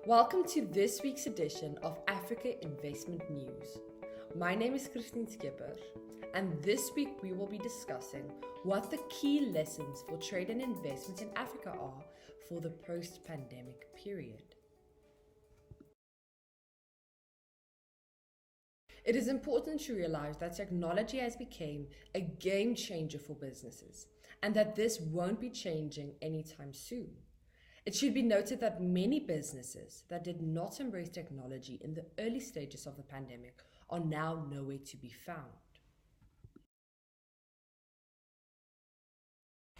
Welcome to this week's edition of Africa Investment News. My name is Christine Skipper, and this week we will be discussing what the key lessons for trade and investment in Africa are for the post-pandemic period. It is important to realize that technology has become a game changer for businesses and that this won't be changing anytime soon. It should be noted that many businesses that did not embrace technology in the early stages of the pandemic are now nowhere to be found.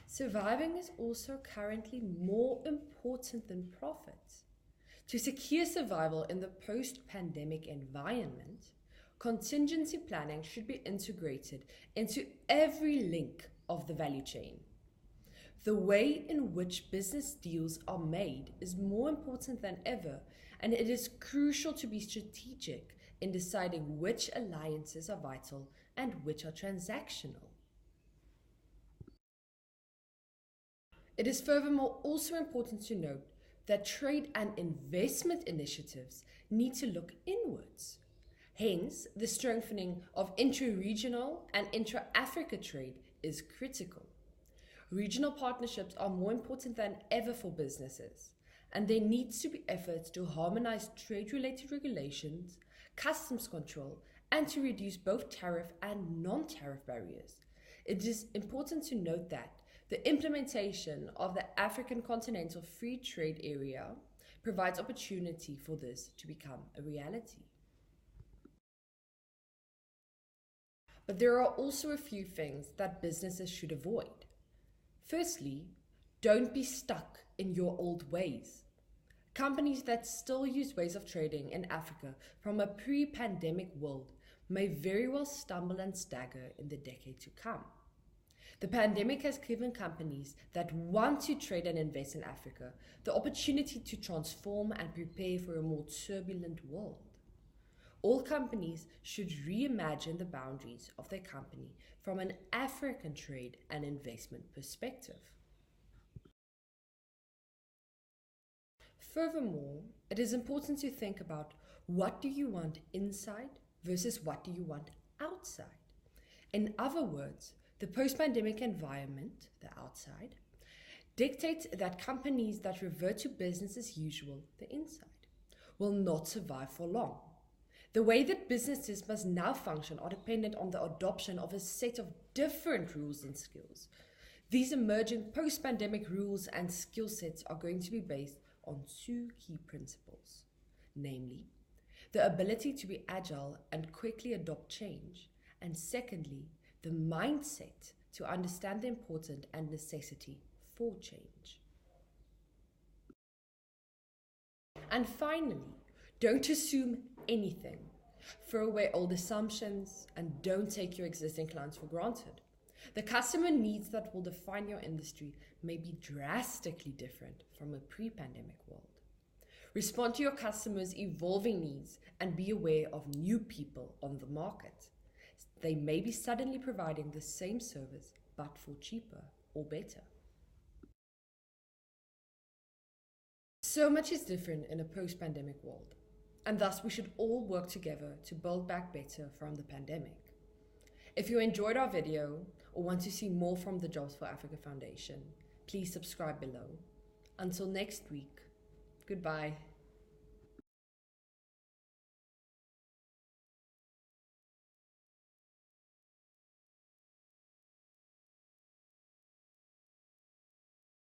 Surviving is also currently more important than profits. To secure survival in the post-pandemic environment, contingency planning should be integrated into every link of the value chain. The way in which business deals are made is more important than ever, and it is crucial to be strategic in deciding which alliances are vital and which are transactional. It is furthermore also important to note that trade and investment initiatives need to look inwards. Hence, the strengthening of intra-regional and intra-Africa trade is critical. Regional partnerships are more important than ever for businesses, and there needs to be efforts to harmonize trade-related regulations, customs control, and to reduce both tariff and non-tariff barriers. It is important to note that the implementation of the African Continental Free Trade Area provides opportunity for this to become a reality. But there are also a few things that businesses should avoid. Firstly, don't be stuck in your old ways. Companies that still use ways of trading in Africa from a pre-pandemic world may very well stumble and stagger in the decade to come. The pandemic has given companies that want to trade and invest in Africa the opportunity to transform and prepare for a more turbulent world. All companies should reimagine the boundaries of their company from an African trade and investment perspective. Furthermore, it is important to think about what do you want inside versus what do you want outside. In other words, the post-pandemic environment, the outside, dictates that companies that revert to business as usual, the inside, will not survive for long. The way that businesses must now function are dependent on the adoption of a set of different rules and skills. These emerging post-pandemic rules and skill sets are going to be based on two key principles, namely, the ability to be agile and quickly adopt change, and secondly, the mindset to understand the importance and necessity for change. And finally, don't assume anything. Throw away old assumptions and don't take your existing clients for granted. The customer needs that will define your industry may be drastically different from a pre-pandemic world. Respond to your customers' evolving needs and be aware of new people on the market. They may be suddenly providing the same service but for cheaper or better. So much is different in a post-pandemic world. And thus, we should all work together to build back better from the pandemic. If you enjoyed our video or want to see more from the Jobs for Africa Foundation, please subscribe below. Until next week, goodbye.